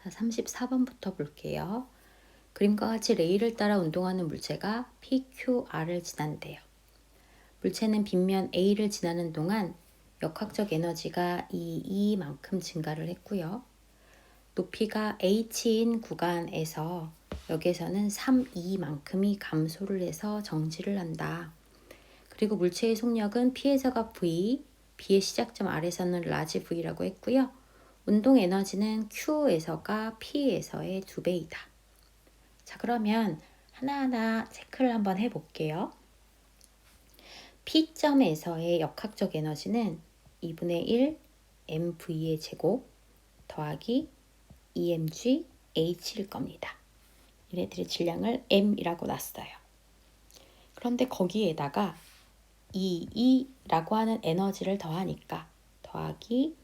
자, 34번부터 볼게요. 그림과 같이 레일을 따라 운동하는 물체가 PQR을 지난대요. 물체는 빗면 A를 지나는 동안 역학적 에너지가 E만큼 증가를 했고요. 높이가 H인 구간에서 여기에서는 3E만큼이 감소를 해서 정지를 한다. 그리고 물체의 속력은 P에서가 V, B의 시작점 R에서는 라지 V라고 했고요. 운동 에너지는 Q에서가 P에서의 2배이다. 자, 그러면 하나하나 체크를 한번 해볼게요. P점에서의 역학적 에너지는 2분의 1 mv의 제곱 더하기 emg h일 겁니다. 얘네들의 질량을 m이라고 놨어요. 그런데 거기에다가 E라고 하는 에너지를 더하니까 더하기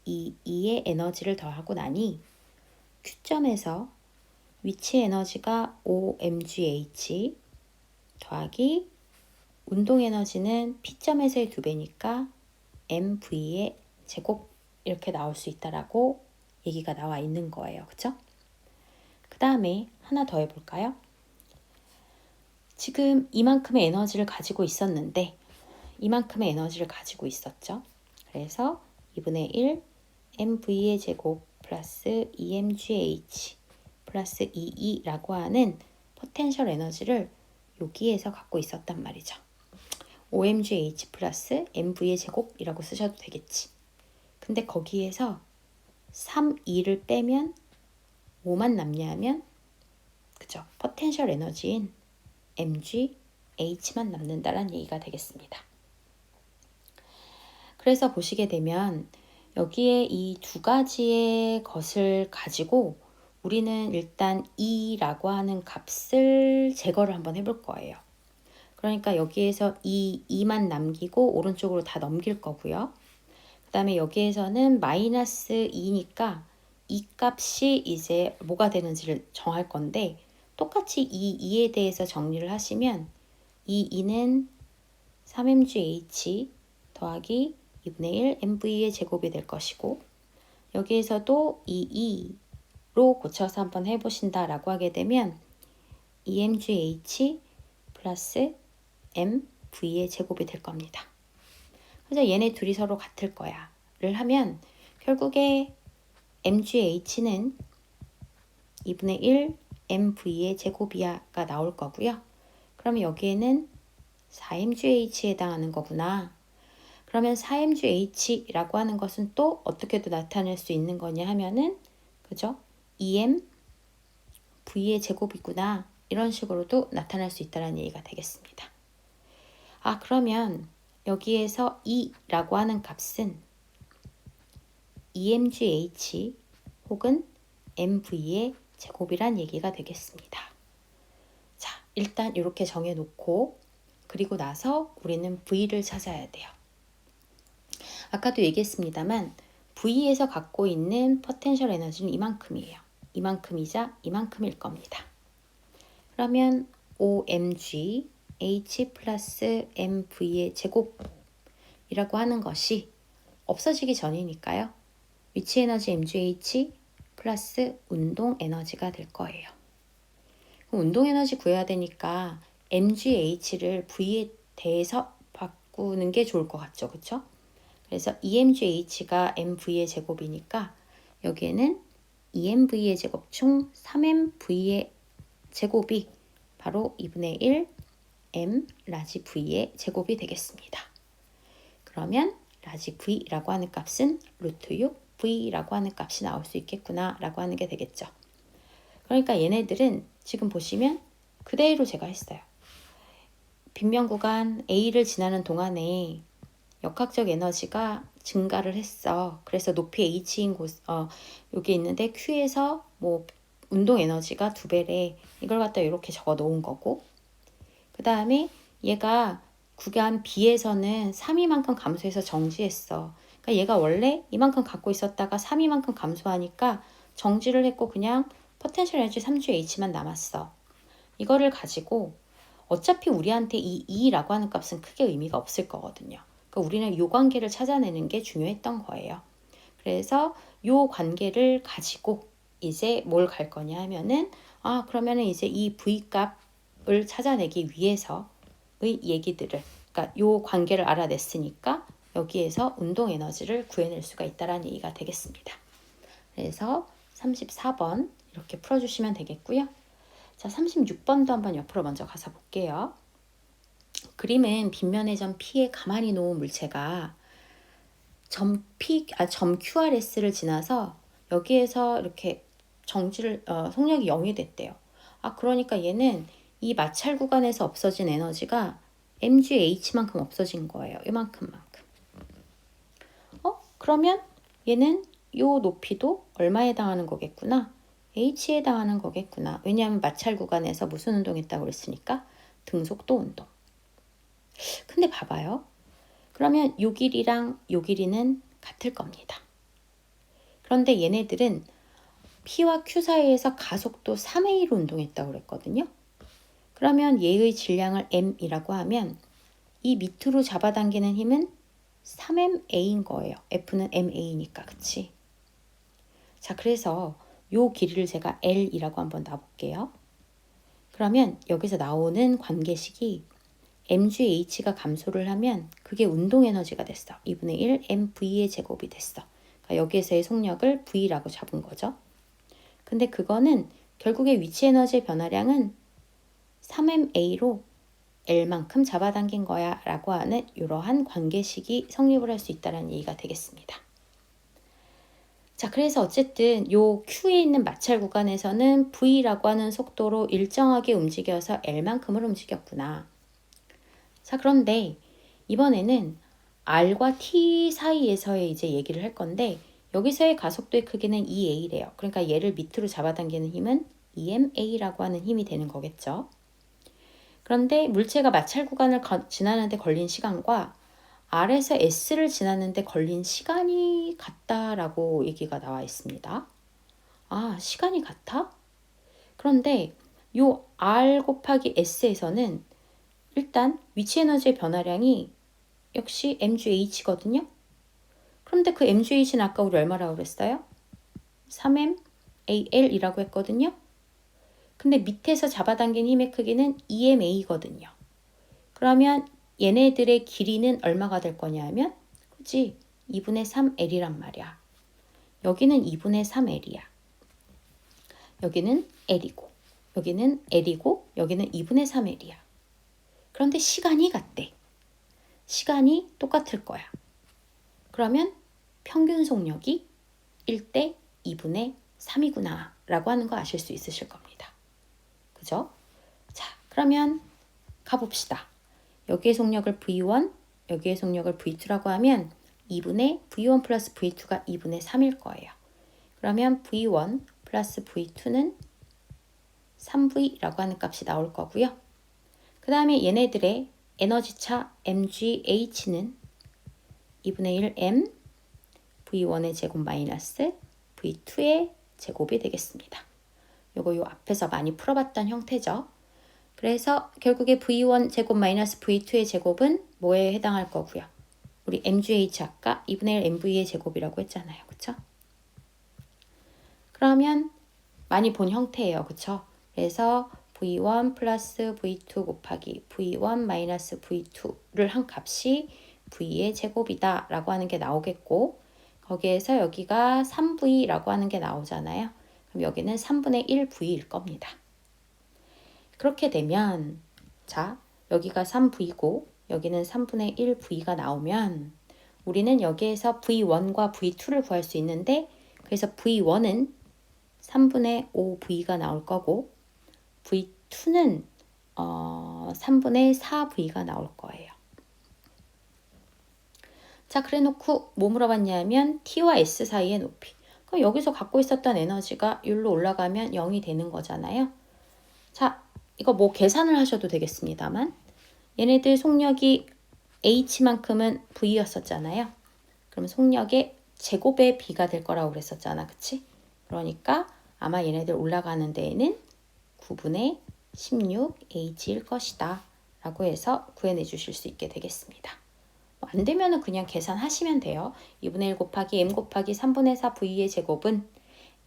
E의 에너지를 더하고 나니 Q점에서 위치 에너지가 OMGH 더하기 운동 에너지는 P점에서의 2배니까 MV의 제곱 이렇게 나올 수 있다라고 얘기가 나와 있는 거예요. 그쵸? 그 다음에 하나 더 해볼까요? 지금 이만큼의 에너지를 가지고 있었는데 이만큼의 에너지를 가지고 있었죠. 그래서 2분의 1 MV의 제곱 플러스 EMGH 플러스 EE라고 하는 포텐셜 에너지를 여기에서 갖고 있었단 말이죠. OMGH 플러스 MV의 제곱이라고 쓰셔도 되겠지. 근데 거기에서 3E를 빼면 뭐만 남냐면 그죠? 포텐셜 에너지인 MGH만 남는다는 얘기가 되겠습니다. 그래서 보시게 되면 여기에 이 두 가지의 것을 가지고 우리는 일단 E라고 하는 값을 제거를 한번 해볼 거예요. 그러니까 여기에서 2만 남기고 오른쪽으로 다 넘길 거고요. 그 다음에 여기에서는 마이너스 2니까 이 값이 이제 뭐가 되는지를 정할 건데 똑같이 이 2에 대해서 정리를 하시면 이 2는 3mgh 더하기 2분의 1 mv의 제곱이 될 것이고 여기에서도 이 2로 고쳐서 한번 해보신다라고 하게 되면 2mgh 플러스 mv의 제곱이 될 겁니다. 그래서 얘네 둘이 서로 같을 거야 를 하면 결국에 mgh는 2분의 1 mv의 제곱이야가 나올 거고요. 그러면 여기에는 4mgh에 해당하는 거구나. 그러면 4mgh라고 하는 것은 또 어떻게도 나타낼 수 있는 거냐 하면은 그죠? 2m v의 제곱이구나. 이런 식으로도 나타날 수 있다는 얘기가 되겠습니다. 아, 그러면 여기에서 E라고 하는 값은 EMGH 혹은 MV의 제곱이란 얘기가 되겠습니다. 자, 일단 이렇게 정해놓고 그리고 나서 우리는 V를 찾아야 돼요. 아까도 얘기했습니다만 V에서 갖고 있는 포텐셜 에너지는 이만큼이에요. 이만큼이자 이만큼일 겁니다. 그러면 OMG H 플러스 MV의 제곱이라고 하는 것이 없어지기 전이니까요. 위치 에너지 MGH 플러스 운동 에너지가 될 거예요. 그럼 운동 에너지 구해야 되니까 MGH를 V에 대해서 바꾸는 게 좋을 것 같죠. 그쵸? 그래서 EMGH가 MV의 제곱이니까 여기에는 EMV의 제곱 중 3MV의 제곱이 바로 2분의 1 M 라지 V의 제곱이 되겠습니다. 그러면 라지 V라고 하는 값은 루트 6 V라고 하는 값이 나올 수 있겠구나 라고 하는 게 되겠죠. 그러니까 얘네들은 지금 보시면 그대로 제가 했어요. 빗면 구간 A를 지나는 동안에 역학적 에너지가 증가를 했어. 그래서 높이 H인 여기 있는데 Q에서 뭐 운동 에너지가 2배래. 이걸 갖다 이렇게 적어 놓은 거고 그 다음에 얘가 구간 B에서는 3이만큼 감소해서 정지했어. 그러니까 얘가 원래 이만큼 갖고 있었다가 3이만큼 감소하니까 정지를 했고 그냥 포텐셜 에너지 3GH만 남았어. 이거를 가지고 어차피 우리한테 이 E라고 하는 값은 크게 의미가 없을 거거든요. 그러니까 우리는 이 관계를 찾아내는 게 중요했던 거예요. 그래서 이 관계를 가지고 이제 뭘 갈 거냐 하면은 그러면은 이제 이 V 값을 찾아내기 위해서의 얘기들을, 그러니까 요 관계를 알아냈으니까 여기에서 운동 에너지를 구해낼 수가 있다라는 얘기가 되겠습니다. 그래서 34번 이렇게 풀어주시면 되겠고요. 자, 36번도 한번 옆으로 먼저 가서 볼게요. 그림은 빗면의 점 P에 가만히 놓은 물체가 점 QRS를 지나서 여기에서 이렇게 속력이 0이 됐대요. 그러니까 얘는 이 마찰 구간에서 없어진 에너지가 mgH만큼 없어진 거예요. 이만큼만큼. 그러면 얘는 요 높이도 얼마에 해당하는 거겠구나? H에 해당하는 거겠구나. 왜냐하면 마찰 구간에서 무슨 운동했다고 그랬으니까 등속도 운동. 근데 봐봐요. 그러면 요 길이랑 요 길이는 같을 겁니다. 그런데 얘네들은 P와 Q 사이에서 가속도 3A로 운동했다고 그랬거든요. 그러면 얘의 질량을 M이라고 하면 이 밑으로 잡아당기는 힘은 3MA인 거예요. F는 MA니까, 그치? 자, 그래서 요 길이를 제가 L이라고 한번 놔볼게요. 그러면 여기서 나오는 관계식이 mgH가 감소를 하면 그게 운동 에너지가 됐어. 2분의 1 mV의 제곱이 됐어. 그러니까 여기에서의 속력을 V라고 잡은 거죠. 근데 그거는 결국에 위치 에너지의 변화량은 3MA로 L만큼 잡아당긴 거야 라고 하는 이러한 관계식이 성립을 할 수 있다는 얘기가 되겠습니다. 자, 그래서 어쨌든 요 Q에 있는 마찰 구간에서는 V라고 하는 속도로 일정하게 움직여서 L만큼을 움직였구나. 자, 그런데 이번에는 R과 T 사이에서의 이제 얘기를 할 건데 여기서의 가속도의 크기는 2A래요. 그러니까 얘를 밑으로 잡아당기는 힘은 EMA라고 하는 힘이 되는 거겠죠. 그런데 물체가 마찰 구간을 지나는데 걸린 시간과 R에서 S를 지나는데 걸린 시간이 같다라고 얘기가 나와 있습니다. 시간이 같아? 그런데 요 R 곱하기 S에서는 일단 위치 에너지의 변화량이 역시 mgH거든요. 그런데 그 mgH는 아까 우리 얼마라고 그랬어요? 3MAL이라고 했거든요. 근데 밑에서 잡아당긴 힘의 크기는 2MA거든요. 그러면 얘네들의 길이는 얼마가 될 거냐 하면 그치? 2분의 3L이란 말이야. 여기는 2분의 3L이야. 여기는 L이고 여기는 L이고 여기는 2분의 3L이야. 그런데 시간이 같대. 시간이 똑같을 거야. 그러면 평균 속력이 1대 2분의 3이구나 라고 하는 거 아실 수 있으실 겁니다. 그죠? 자, 그러면 가봅시다. 여기의 속력을 V1, 여기의 속력을 V2라고 하면 2분의 V1 플러스 V2가 2분의 3일 거예요. 그러면 V1 플러스 V2는 3V라고 하는 값이 나올 거고요. 그 다음에 얘네들의 에너지차 mgH는 2분의 1 m V1의 제곱 마이너스 V2의 제곱이 되겠습니다. 요거 요 앞에서 많이 풀어봤던 형태죠. 그래서 결국에 V1 제곱 마이너스 V2의 제곱은 뭐에 해당할 거고요. 우리 mgh 아까 2분의 1 mv의 제곱이라고 했잖아요. 그쵸? 그러면 많이 본 형태예요. 그쵸? 그래서 V1 플러스 V2 곱하기 V1 마이너스 V2를 한 값이 V의 제곱이다 라고 하는 게 나오겠고 거기에서 여기가 3V라고 하는 게 나오잖아요. 그럼 여기는 3분의 1V일 겁니다. 그렇게 되면 자 여기가 3V고 여기는 3분의 1V가 나오면 우리는 여기에서 V1과 V2를 구할 수 있는데 그래서 V1은 3분의 5V가 나올 거고 V2는 3분의 4V가 나올 거예요. 자, 그래 놓고 뭐 물어봤냐면 T와 S 사이의 높이. 그럼 여기서 갖고 있었던 에너지가 여기로 올라가면 0이 되는 거잖아요. 자, 이거 뭐 계산을 하셔도 되겠습니다만 얘네들 속력이 H만큼은 V였었잖아요. 그럼 속력의 제곱의 B가 될 거라고 그랬었잖아. 그치? 그러니까 아마 얘네들 올라가는 데에는 9분의 16H일 것이다. 라고 해서 구해내 주실 수 있게 되겠습니다. 안 되면은 그냥 계산하시면 돼요. 2분의 1 곱하기 m 곱하기 3분의 4 v의 제곱은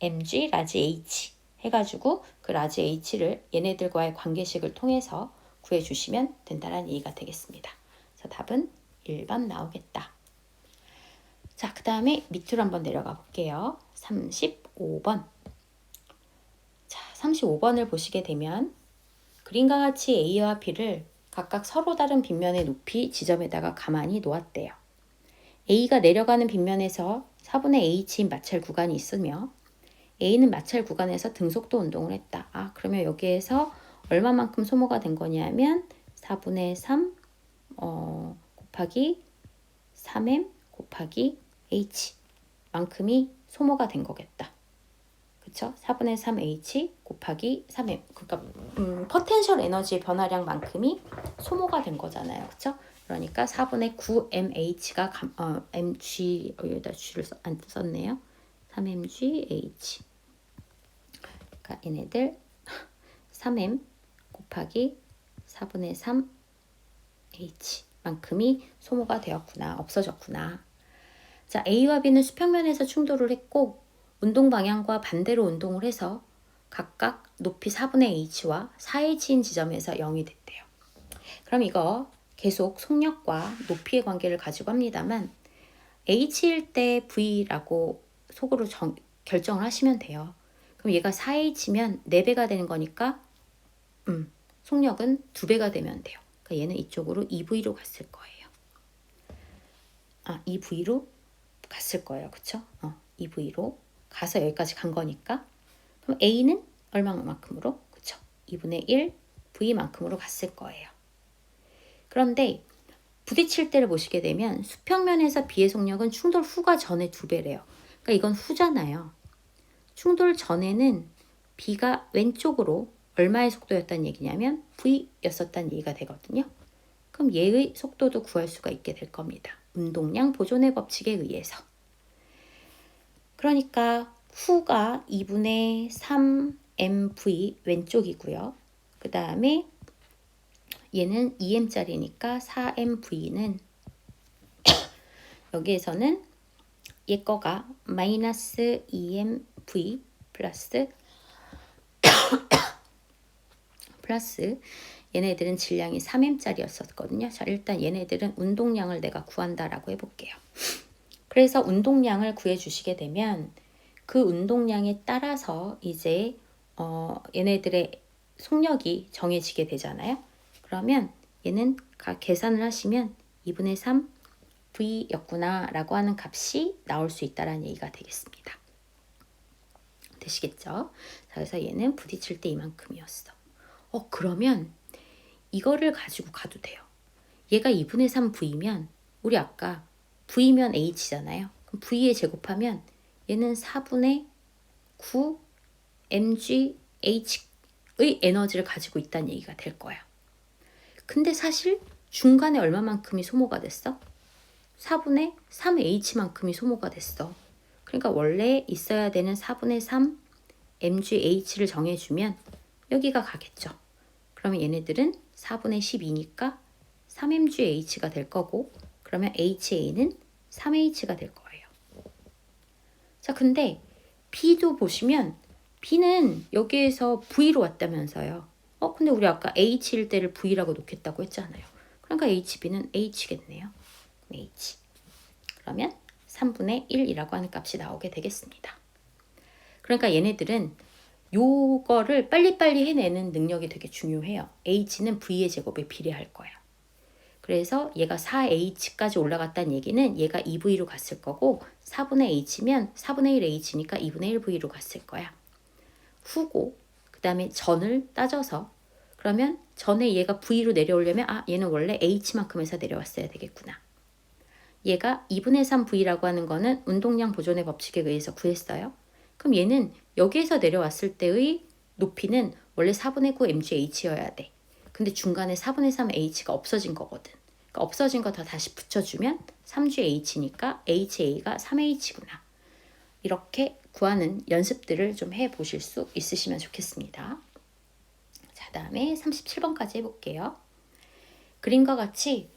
mg 라지 h 해가지고 그 라지 h를 얘네들과의 관계식을 통해서 구해주시면 된다는 얘기가 되겠습니다. 그래서 답은 1번 나오겠다. 자, 그 다음에 밑으로 한번 내려가 볼게요. 35번. 자, 35번을 보시게 되면 그림과 같이 A와 B를 각각 서로 다른 빗면의 높이 지점에다가 가만히 놓았대요. A가 내려가는 빗면에서 4분의 H인 마찰 구간이 있으며 A는 마찰 구간에서 등속도 운동을 했다. 그러면 여기에서 얼마만큼 소모가 된 거냐면 4분의 3 곱하기 3m 곱하기 H 만큼이 소모가 된 거겠다. 그쵸? 4분의 3H 곱하기 3m. 그러니까 포텐셜 에너지의 변화량만큼이 소모가 된 거잖아요. 그쵸? 그러니까 4분의 9mH가 mg 여기다 g를 안 썼네요. 3mgh. 그러니까 얘네들 3m 곱하기 4분의 3h 만큼이 소모가 되었구나. 없어졌구나. 자, A와 B는 수평면에서 충돌을 했고 운동 방향과 반대로 운동을 해서 각각 높이 4분의 h와 4h인 지점에서 0이 됐대요. 그럼 이거 계속 속력과 높이의 관계를 가지고 합니다만 h일 때 v라고 속으로 결정을 하시면 돼요. 그럼 얘가 4h면 4배가 되는 거니까 속력은 2배가 되면 돼요. 그러니까 얘는 이쪽으로 2v로 갔을 거예요. 2v로 갔을 거예요. 그쵸? 2v로 가서 여기까지 간 거니까. 그럼 A는 얼마만큼으로? 그쵸? 2분의 1 V만큼으로 갔을 거예요. 그런데 부딪힐 때를 보시게 되면 수평면에서 B의 속력은 충돌 후가 전에 2배래요. 그러니까 이건 후잖아요. 충돌 전에는 B가 왼쪽으로 얼마의 속도였다는 얘기냐면 V였었다는 얘기가 되거든요. 그럼 얘의 속도도 구할 수가 있게 될 겁니다. 운동량 보존의 법칙에 의해서. 그러니까 후가 2분의 3mv 왼쪽이고요. 그 다음에 얘는 2m짜리니까 4mv는 여기에서는 얘 거가 마이너스 2mv 플러스 얘네들은 질량이 3m짜리였었거든요. 자, 일단 얘네들은 운동량을 내가 구한다라고 해볼게요. 그래서 운동량을 구해주시게 되면 그 운동량에 따라서 이제 얘네들의 속력이 정해지게 되잖아요. 그러면 얘는 계산을 하시면 2분의 3 V였구나 라고 하는 값이 나올 수 있다는 얘기가 되겠습니다. 되시겠죠? 자, 그래서 얘는 부딪힐 때 이만큼이었어. 그러면 이거를 가지고 가도 돼요. 얘가 2분의 3 V면 우리 아까 V면 H잖아요. 그럼 V에 제곱하면 얘는 4분의 9 mgH의 에너지를 가지고 있다는 얘기가 될 거야. 근데 사실 중간에 얼마만큼이 소모가 됐어? 4분의 3H만큼이 소모가 됐어. 그러니까 원래 있어야 되는 4분의 3 mgH를 정해주면 여기가 가겠죠. 그러면 얘네들은 4분의 12니까 3mgH가 될 거고 그러면 HA는 3H가 될 거예요. 자, 근데 B도 보시면 B는 여기에서 V로 왔다면서요. 근데 우리 아까 H일 때를 V라고 놓겠다고 했잖아요. 그러니까 HB는 H겠네요. H. 그러면 3분의 1이라고 하는 값이 나오게 되겠습니다. 그러니까 얘네들은 요거를 빨리빨리 해내는 능력이 되게 중요해요. H는 V의 제곱에 비례할 거야. 그래서 얘가 4H까지 올라갔다는 얘기는 얘가 2V로 갔을 거고 4분의 H면 4분의 1 H니까 2분의 1 V로 갔을 거야. 후고 그 다음에 전을 따져서 그러면 전에 얘가 V로 내려오려면 얘는 원래 H만큼 해서 내려왔어야 되겠구나. 얘가 2분의 3 V라고 하는 거는 운동량 보존의 법칙에 의해서 구했어요. 그럼 얘는 여기에서 내려왔을 때의 높이는 원래 4분의 9 mgH여야 돼. 근데 중간에 4분의 3 h가 없어진 거거든. 그러니까 없어진 거 더 다시 붙여주면 3gh니까 ha가 3h구나. 이렇게 구하는 연습들을 좀 해보실 수 있으시면 좋겠습니다. 자, 다음에 37번까지 해볼게요. 그림과 같이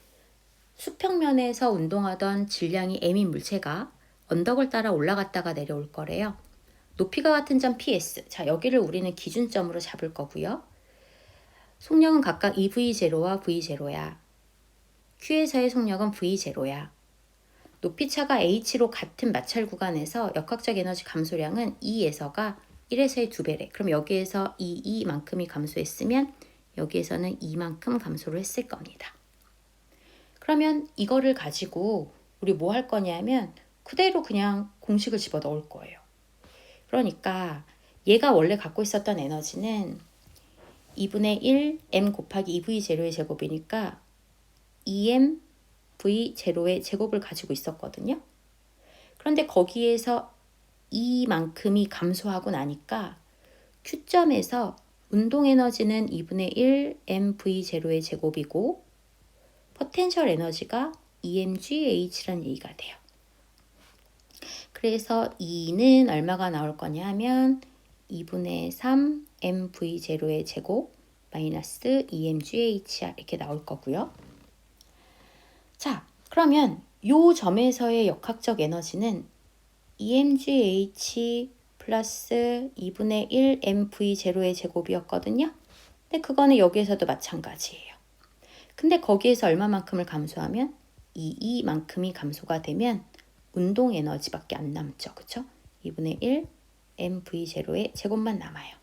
수평면에서 운동하던 질량이 m인 물체가 언덕을 따라 올라갔다가 내려올 거래요. 높이가 같은 점 PS. 자, 여기를 우리는 기준점으로 잡을 거고요. 속력은 각각 EV0와 V0야. Q에서의 속력은 V0야. 높이차가 H로 같은 마찰 구간에서 역학적 에너지 감소량은 E에서가 1에서의 2배래. 그럼 여기에서 E만큼이 감소했으면 여기에서는 E만큼 감소를 했을 겁니다. 그러면 이거를 가지고 우리 뭐 할 거냐면 그대로 그냥 공식을 집어넣을 거예요. 그러니까 얘가 원래 갖고 있었던 에너지는 2분의 1 m 곱하기 2v0의 제곱이니까 2m v0의 제곱을 가지고 있었거든요. 그런데 거기에서 이만큼이 감소하고 나니까 Q점에서 운동 에너지는 2분의 1 mv0의 제곱이고 포텐셜 에너지가 EmGH라는 얘기가 돼요. 그래서 E는 얼마가 나올 거냐 하면 2분의 3 mv0의 제곱 마이너스 EmGH 이렇게 나올 거고요. 자, 그러면 요 점에서의 역학적 에너지는 EmGH 플러스 2분의 1 mv0의 제곱이었거든요. 근데 그거는 여기에서도 마찬가지예요. 근데 거기에서 얼마만큼을 감소하면 E만큼이 감소가 되면 운동 에너지밖에 안 남죠. 그쵸? 2분의 1 mv0의 제곱만 남아요.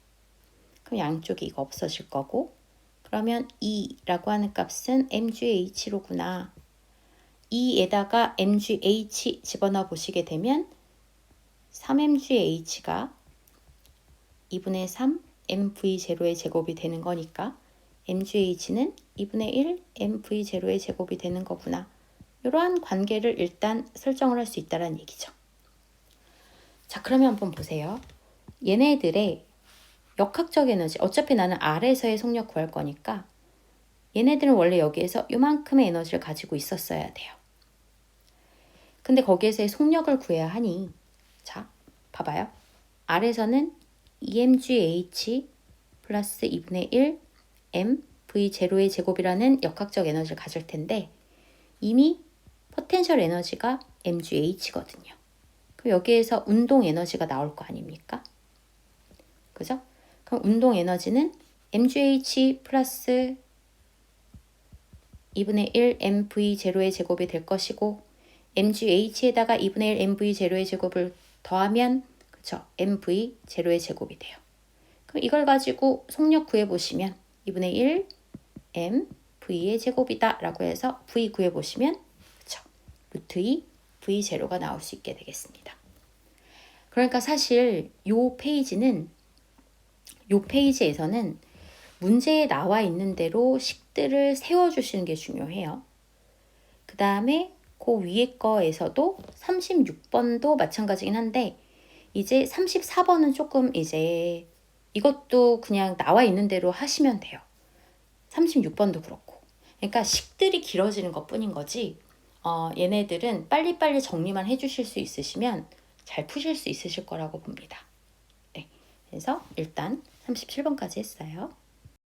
그럼 양쪽에 이거 없어질 거고 그러면 E라고 하는 값은 mgh로구나. E에다가 mgh 집어넣어 보시게 되면 3mgh가 2분의 3 mv0의 제곱이 되는 거니까 mgh는 2분의 1 mv0의 제곱이 되는 거구나. 이러한 관계를 일단 설정을 할 수 있다는 얘기죠. 자, 그러면 한번 보세요. 얘네들의 역학적 에너지, 어차피 나는 R에서의 속력 구할 거니까 얘네들은 원래 여기에서 요만큼의 에너지를 가지고 있었어야 돼요. 근데 거기에서의 속력을 구해야 하니 자, 봐봐요. R에서는 EmGH 플러스 2분의 1 m v0의 제곱이라는 역학적 에너지를 가질 텐데 이미 포텐셜 에너지가 mgh거든요. 그럼 여기에서 운동 에너지가 나올 거 아닙니까? 그죠? 그럼 운동 에너지는 mgh 플러스 2분의 1 mv0의 제곱이 될 것이고 mgh에다가 2분의 1 mv0의 제곱을 더하면 그쵸? mv0의 제곱이 돼요. 그럼 이걸 가지고 속력 구해보시면 2분의 1 m v의 제곱이다 라고 해서 v 구해보시면 그쵸? 루트 2 v0가 나올 수 있게 되겠습니다. 그러니까 사실 요 페이지에서는 문제에 나와 있는 대로 식들을 세워주시는 게 중요해요. 그 다음에 그 위에 거에서도 36번도 마찬가지긴 한데 이제 34번은 조금 이제 이것도 그냥 나와 있는 대로 하시면 돼요. 36번도 그렇고. 그러니까 식들이 길어지는 것 뿐인 거지 얘네들은 빨리빨리 정리만 해주실 수 있으시면 잘 푸실 수 있으실 거라고 봅니다. 네, 그래서 일단 37번까지 했어요.